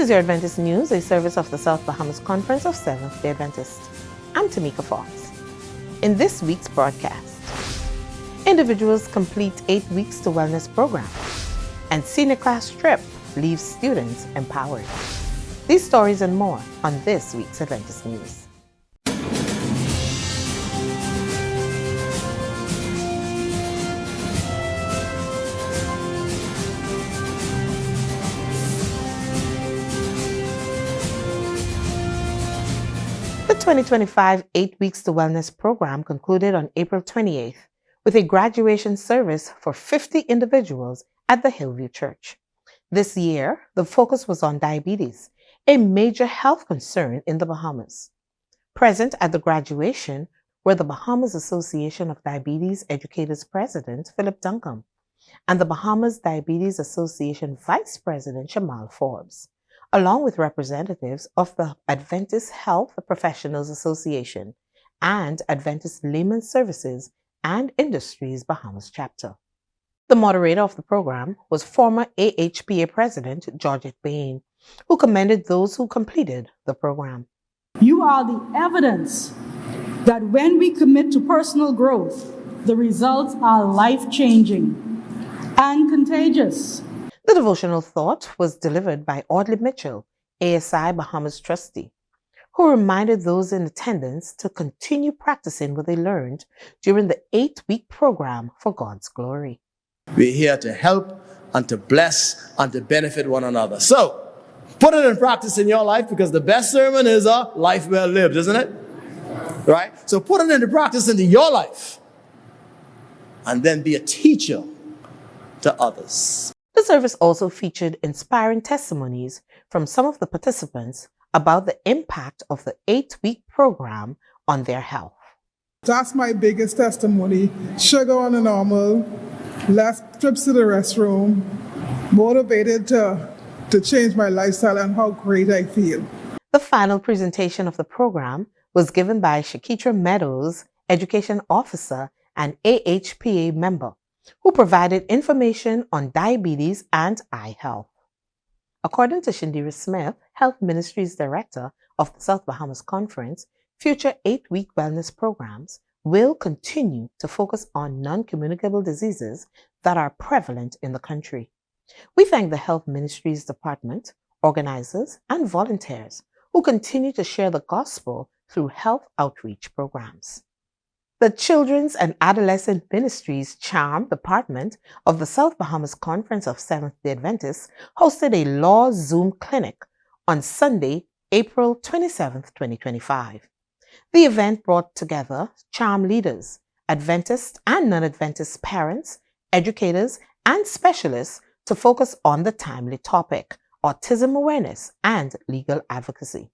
is your Adventist News, a service of the South Bahamas Conference of Seventh-day Adventists. I'm Tamika Fox. In this week's broadcast, individuals complete 8 weeks to wellness program, and senior class trip leaves students empowered. These stories and more on this week's Adventist News. The 2025 8 Weeks to Wellness program concluded on April 28th with a graduation service for 50 individuals at the Hillview Church. This year, the focus was on diabetes, a major health concern in the Bahamas. Present at the graduation were the Bahamas Association of Diabetes Educators President Philip Duncombe and the Bahamas Diabetes Association Vice President Shamal Forbes, along with representatives of the Adventist Health Professionals Association and Adventist Layman Services and Industries Bahamas chapter. The moderator of the program was former AHPA President Georgette Bain, who commended those who completed the program. You are the evidence that when we commit to personal growth, the results are life-changing and contagious. The devotional thought was delivered by Audley Mitchell, ASI Bahamas trustee, who reminded those in attendance to continue practicing what they learned during the 8-week program for God's glory. We're here to help and to bless and to benefit one another. So, put it in practice in your life, because the best sermon is a life well lived, isn't it? Right? So put it into practice into your life and then be a teacher to others. The service also featured inspiring testimonies from some of the participants about the impact of the 8-week program on their health. That's my biggest testimony. Sugar on the normal, less trips to the restroom, motivated to change my lifestyle and how great I feel. The final presentation of the program was given by Shakitra Meadows, Education Officer and AHPA member, who provided information on diabetes and eye health. According to Shindira Smith, Health Ministries Director of the South Bahamas Conference, future 8-week wellness programs will continue to focus on non-communicable diseases that are prevalent in the country. We thank the Health Ministries Department, organizers, and volunteers who continue to share the gospel through health outreach programs. The Children's and Adolescent Ministries Charm Department of the South Bahamas Conference of Seventh-day Adventists hosted a law Zoom clinic on Sunday, April 27, 2025. The event brought together Charm leaders, Adventist and non-Adventist parents, educators, and specialists to focus on the timely topic, autism awareness and legal advocacy.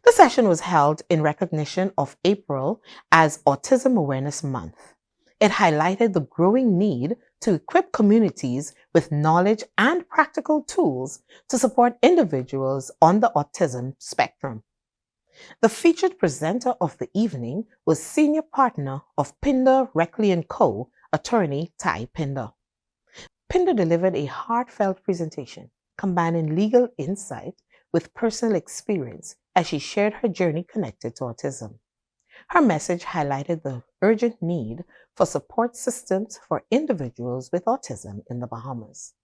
The session was held in recognition of April as Autism Awareness Month. It highlighted the growing need to equip communities with knowledge and practical tools to support individuals on the autism spectrum. The featured presenter of the evening was senior partner of Pinder, Reckley & Co., attorney Ty Pinder. Pinder delivered a heartfelt presentation combining legal insight with personal experience as she shared her journey connected to autism. Her message highlighted the urgent need for support systems for individuals with autism in the Bahamas.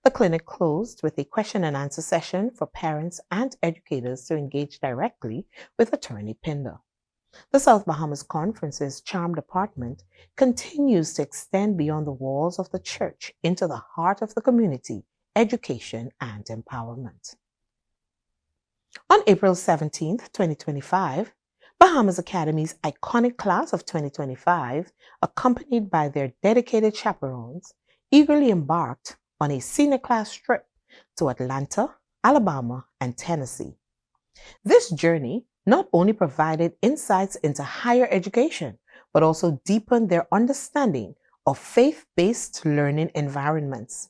The clinic closed with a question and answer session for parents and educators to engage directly with attorney Pinder. The South Bahamas Conference's Charm Department continues to extend beyond the walls of the church into the heart of the community, education, and empowerment. On April 17, 2025, Bahamas Academy's iconic class of 2025, accompanied by their dedicated chaperones, eagerly embarked on a senior class trip to Atlanta, Alabama, and Tennessee. This journey not only provided insights into higher education, but also deepened their understanding of faith-based learning environments.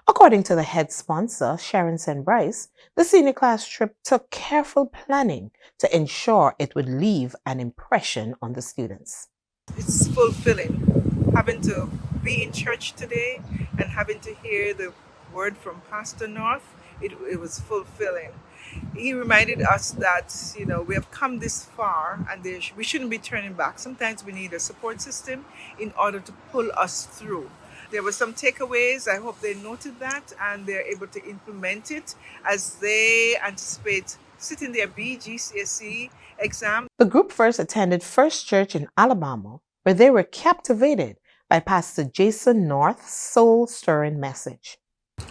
According to the head sponsor, Sharon Bryce, the senior class trip took careful planning to ensure it would leave an impression on the students. It's fulfilling having to be in church today and having to hear the word from Pastor North it was fulfilling. He reminded us that, we have come this far and we shouldn't be turning back. Sometimes we need a support system in order to pull us through. There were some takeaways. I hope they noted that and they're able to implement it as they anticipate sitting their BGCSE exam. The group first attended First Church in Alabama, where they were captivated by Pastor Jason North's soul-stirring message.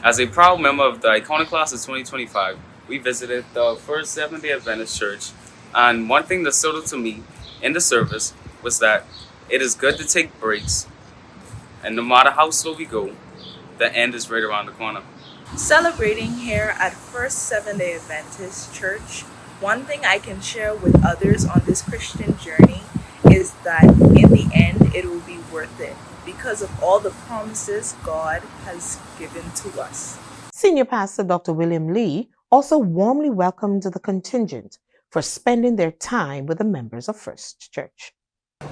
As a proud member of the Iconic Class of 2025, we visited the First Seventh-day Adventist Church, and one thing that stood out to me in the service was that it is good to take breaks, and no matter how slow we go, the end is right around the corner. Celebrating here at First Seventh-day Adventist Church, one thing I can share with others on this Christian journey is that in the end it will be worth it because of all the promises God has given to us. Senior Pastor Dr. William Lee also warmly welcomed the contingent for spending their time with the members of First Church.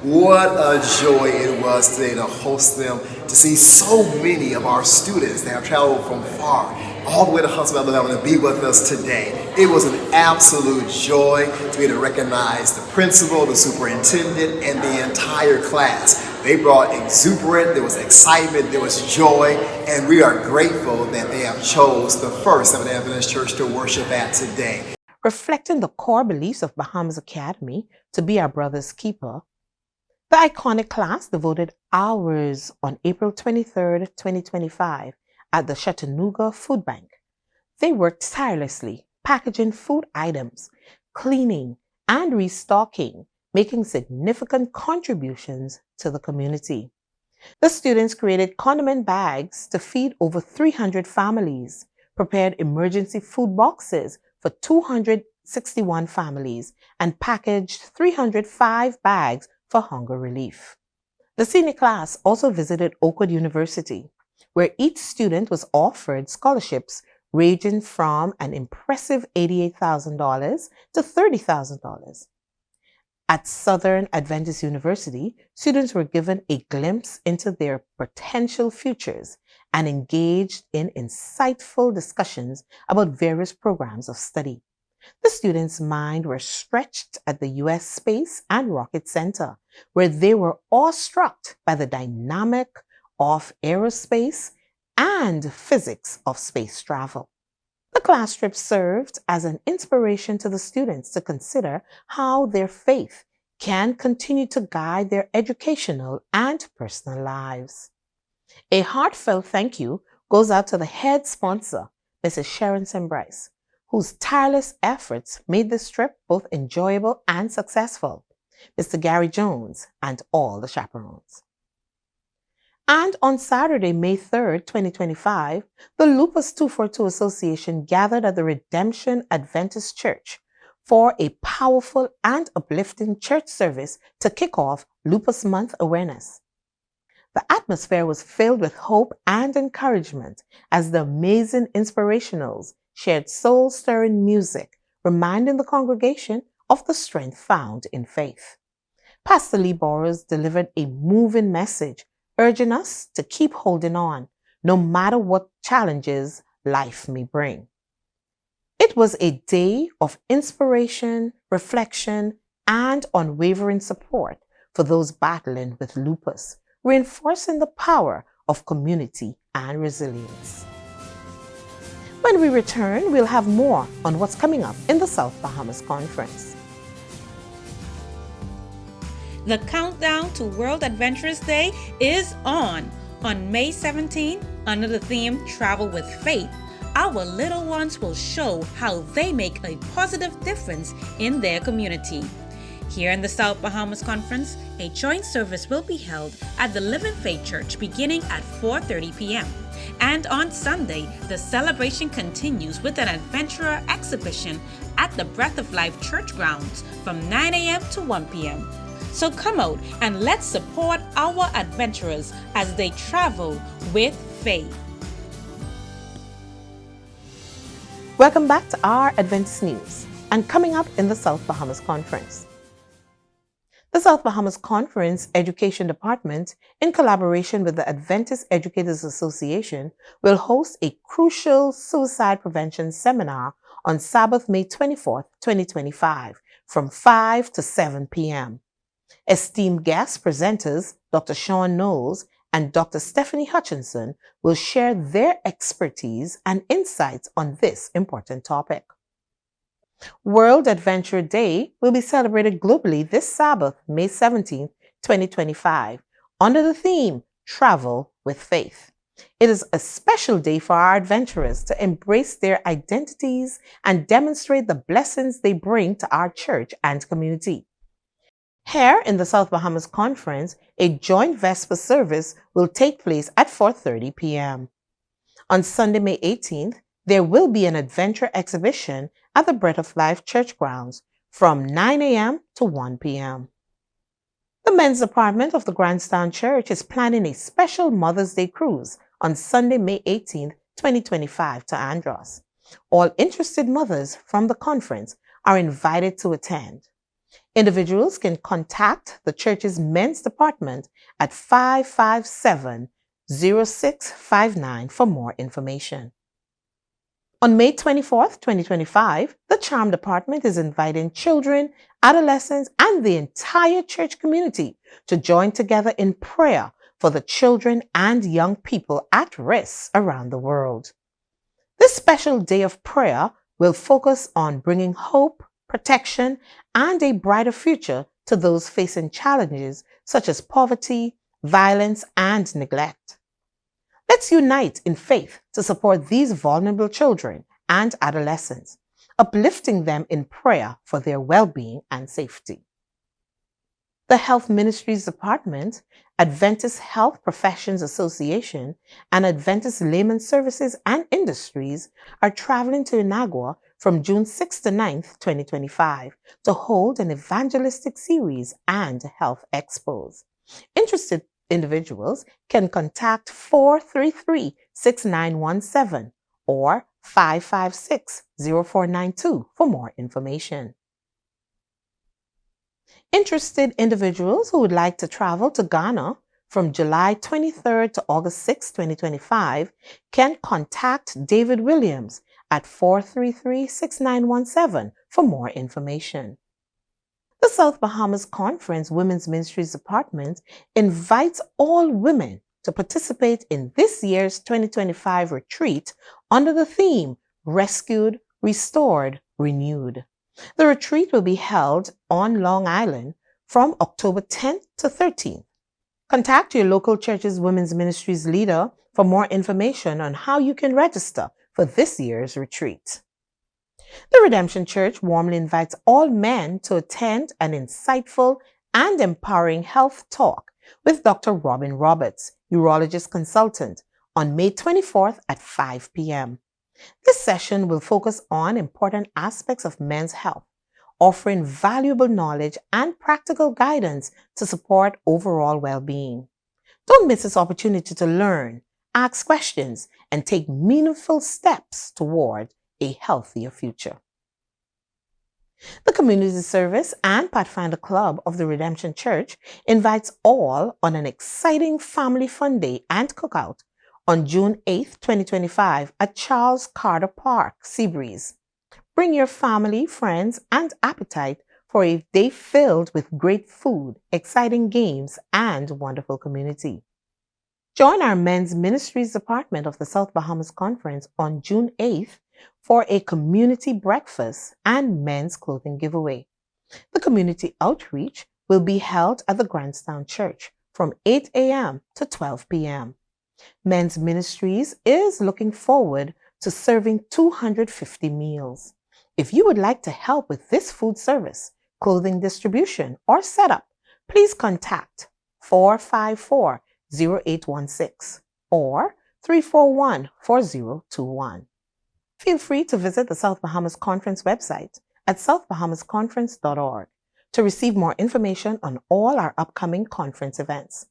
What a joy it was today to host them, to see so many of our students that have traveled from far, all the way to Huntsville, Alabama, to be with us today. It was an absolute joy to be able to recognize the principal, the superintendent, and the entire class. They brought exuberance, there was excitement, there was joy, and we are grateful that they have chose the First Seventh-day Adventist Church to worship at today. Reflecting the core beliefs of Bahamas Academy to be our brother's keeper, the Iconic Class devoted hours on April 23, 2025 at the Chattanooga Food Bank. They worked tirelessly, packaging food items, cleaning, and restocking, making significant contributions to the community. The students created condiment bags to feed over 300 families, prepared emergency food boxes for 261 families, and packaged 305 bags for hunger relief. The senior class also visited Oakwood University, where each student was offered scholarships ranging from an impressive $88,000 to $30,000. At Southern Adventist University, students were given a glimpse into their potential futures and engaged in insightful discussions about various programs of study. The students' minds were stretched at the U.S. Space and Rocket Center, where they were awestruck by the dynamic of aerospace and physics of space travel. The class trip served as an inspiration to the students to consider how their faith can continue to guide their educational and personal lives. A heartfelt thank you goes out to the head sponsor, Mrs. Sharon Sembryce, whose tireless efforts made this trip both enjoyable and successful, Mr. Gary Jones, and all the chaperones. And on Saturday, May 3rd, 2025, the Lupus 242 Association gathered at the Redemption Adventist Church for a powerful and uplifting church service to kick off Lupus Month awareness. The atmosphere was filled with hope and encouragement as the amazing inspirationals shared soul-stirring music, reminding the congregation of the strength found in faith. Pastor Lee Borers delivered a moving message, urging us to keep holding on, no matter what challenges life may bring. It was a day of inspiration, reflection, and unwavering support for those battling with lupus, reinforcing the power of community and resilience. When we return, we'll have more on what's coming up in the South Bahamas Conference. The countdown to World Adventurers Day is on May 17, under the theme Travel with Faith. Our little ones will show how they make a positive difference in their community. Here in the South Bahamas Conference, a joint service will be held at the Living Faith Church beginning at 4:30 p.m. And on Sunday, the celebration continues with an adventurer exhibition at the Breath of Life Church grounds from 9 a.m. to 1 p.m. So come out and let's support our adventurers as they travel with faith. Welcome back to our Adventist News, and coming up in the South Bahamas Conference. The South Bahamas Conference Education Department, in collaboration with the Adventist Educators Association, will host a crucial suicide prevention seminar on Sabbath, May 24, 2025, from 5 to 7 p.m. Esteemed guest presenters Dr. Sean Knowles and Dr. Stephanie Hutchinson will share their expertise and insights on this important topic. World Adventure Day will be celebrated globally this Sabbath, May 17, 2025, under the theme Travel with Faith. It is a special day for our adventurers to embrace their identities and demonstrate the blessings they bring to our church and community. Here in the South Bahamas Conference, a joint Vesper service will take place at 4:30 p.m. On Sunday, May 18th, there will be an adventure exhibition at the Breath of Life Church grounds from 9 a.m. to 1 p.m. The men's department of the Grandstand Church is planning a special Mother's Day cruise on Sunday, May 18th, 2025 to Andros. All interested mothers from the conference are invited to attend. Individuals can contact the church's men's department at 557-0659 for more information. On May 24th, 2025, the Charm Department is inviting children, adolescents, and the entire church community to join together in prayer for the children and young people at risk around the world. This special day of prayer will focus on bringing hope, protection, and a brighter future to those facing challenges such as poverty, violence, and neglect. Let's unite in faith to support these vulnerable children and adolescents, uplifting them in prayer for their well-being and safety. The Health Ministries Department, Adventist Health Professions Association, and Adventist Layman Services and Industries are traveling to Inagua from June 6th to 9th, 2025, to hold an evangelistic series and health expos. Interested individuals can contact 433-6917 or 556-0492 for more information. Interested individuals who would like to travel to Ghana from July 23rd to August 6, 2025 can contact David Williams at 433-6917 for more information. The South Bahamas Conference Women's Ministries Department invites all women to participate in this year's 2025 retreat under the theme Rescued, Restored, Renewed. The retreat will be held on Long Island from October 10th to 13th. Contact your local church's Women's Ministries leader for more information on how you can register for this year's retreat. The Redemption Church warmly invites all men to attend an insightful and empowering health talk with Dr. Robin Roberts, urologist consultant, on May 24th at 5 p.m. This session will focus on important aspects of men's health, offering valuable knowledge and practical guidance to support overall well-being. Don't miss this opportunity to learn, ask questions, and take meaningful steps toward a healthier future. The Community Service and Pathfinder Club of the Redemption Church invites all on an exciting family fun day and cookout on June 8th, 2025 at Charles Carter Park, Seabreeze. Bring your family, friends, and appetite for a day filled with great food, exciting games, and wonderful community. Join our Men's Ministries Department of the South Bahamas Conference on June 8th for a community breakfast and men's clothing giveaway. The community outreach will be held at the Grandstand Church from 8 a.m. to 12 p.m. Men's Ministries is looking forward to serving 250 meals. If you would like to help with this food service, clothing distribution, or setup, please contact 454-0816 or 341-4021. Feel free to visit the South Bahamas Conference website at southbahamasconference.org to receive more information on all our upcoming conference events.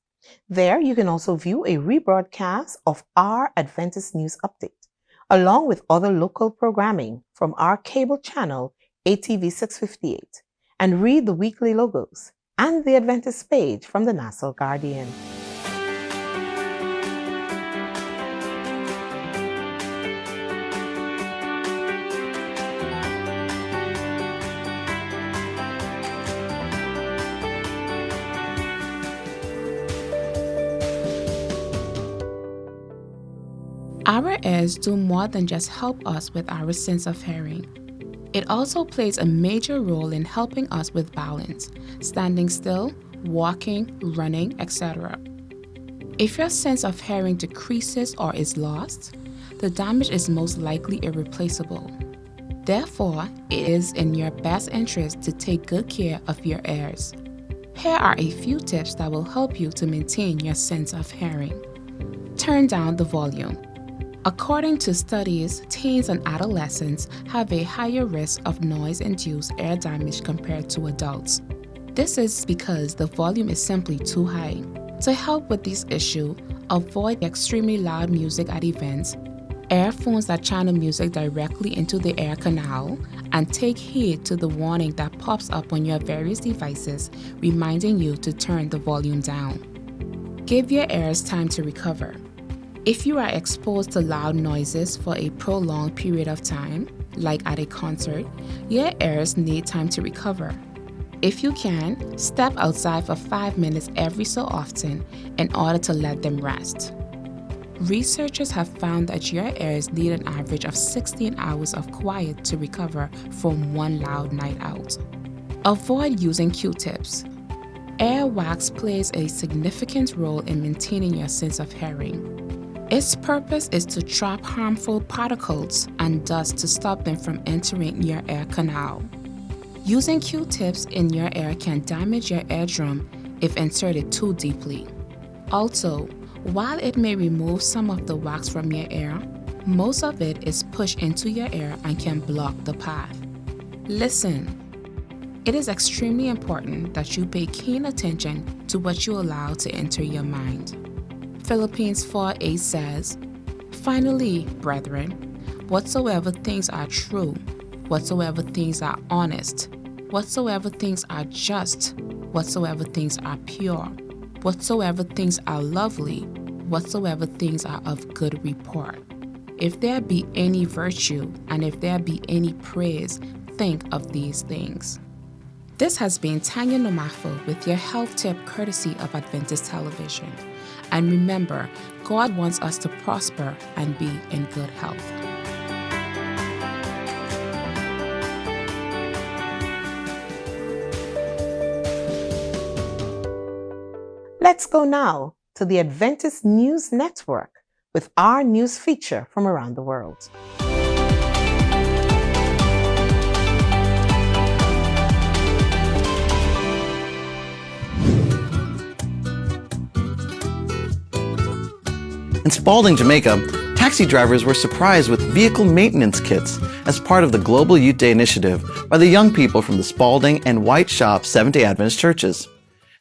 There, you can also view a rebroadcast of our Adventist News Update, along with other local programming from our cable channel ATV 658, and read the weekly logos, and the Adventist page from the Nassau Guardian. Our ears do more than just help us with our sense of hearing. It also plays a major role in helping us with balance, standing still, walking, running, etc. If your sense of hearing decreases or is lost, the damage is most likely irreplaceable. Therefore, it is in your best interest to take good care of your ears. Here are a few tips that will help you to maintain your sense of hearing. Turn down the volume. According to studies, teens and adolescents have a higher risk of noise-induced ear damage compared to adults. This is because the volume is simply too high. To help with this issue, avoid extremely loud music at events, earphones that channel music directly into the ear canal, and take heed to the warning that pops up on your various devices, reminding you to turn the volume down. Give your ears time to recover. If you are exposed to loud noises for a prolonged period of time, like at a concert, your ears need time to recover. If you can, step outside for 5 minutes every so often in order to let them rest. Researchers have found that your ears need an average of 16 hours of quiet to recover from one loud night out. Avoid using Q-tips. Ear wax plays a significant role in maintaining your sense of hearing. Its purpose is to trap harmful particles and dust to stop them from entering your ear canal. Using Q-tips in your ear can damage your eardrum if inserted too deeply. Also, while it may remove some of the wax from your ear, most of it is pushed into your ear and can block the path. Listen. It is extremely important that you pay keen attention to what you allow to enter your mind. Philippians 4:8 says, "Finally, brethren, whatsoever things are true, whatsoever things are honest, whatsoever things are just, whatsoever things are pure, whatsoever things are lovely, whatsoever things are of good report. If there be any virtue, and if there be any praise, think of these things." This has been Tanya Nomafo with your health tip courtesy of Adventist Television. And remember, God wants us to prosper and be in good health. Let's go now to the Adventist News Network with our news feature from around the world. In Spalding, Jamaica, taxi drivers were surprised with vehicle maintenance kits as part of the Global Youth Day initiative by the young people from the Spalding and White Shop Seventh-day Adventist churches.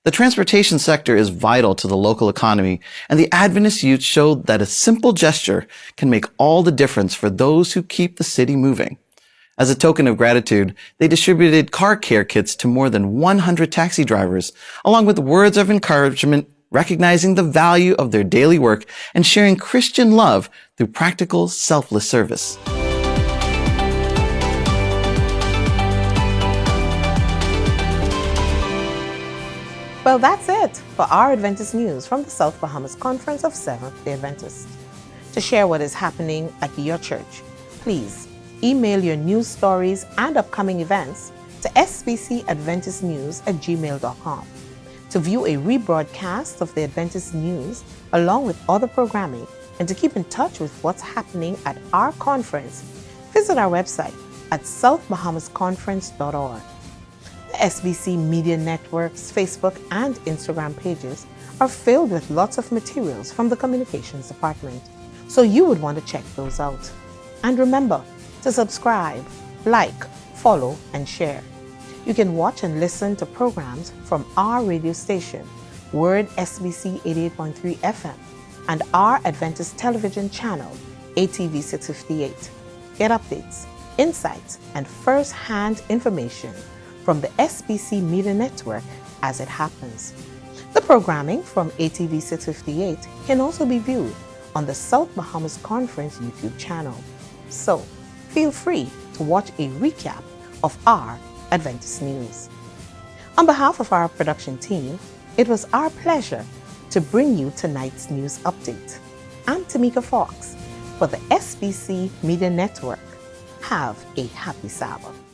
The transportation sector is vital to the local economy, and the Adventist youth showed that a simple gesture can make all the difference for those who keep the city moving. As a token of gratitude, they distributed car care kits to more than 100 taxi drivers, along with words of encouragement recognizing the value of their daily work and sharing Christian love through practical, selfless service. Well, that's it for our Adventist news from the South Bahamas Conference of Seventh-day Adventists. To share what is happening at your church, please email your news stories and upcoming events to sbcadventistnews@gmail.com. To view a rebroadcast of the Adventist news along with other programming and to keep in touch with what's happening at our conference, visit our website at southbahamasconference.org. The SBC Media Network's Facebook and Instagram pages are filled with lots of materials from the Communications Department, so you would want to check those out. And remember to subscribe, like, follow, and share. You can watch and listen to programs from our radio station, Word SBC 88.3 FM, and our Adventist television channel, ATV 658. Get updates, insights, and first-hand information from the SBC Media Network as it happens. The programming from ATV 658 can also be viewed on the South Bahamas Conference YouTube channel. So, feel free to watch a recap of our Adventist news. On behalf of our production team, it was our pleasure to bring you tonight's news update. I'm Tamika Fox for the SBC Media Network. Have a happy Sabbath.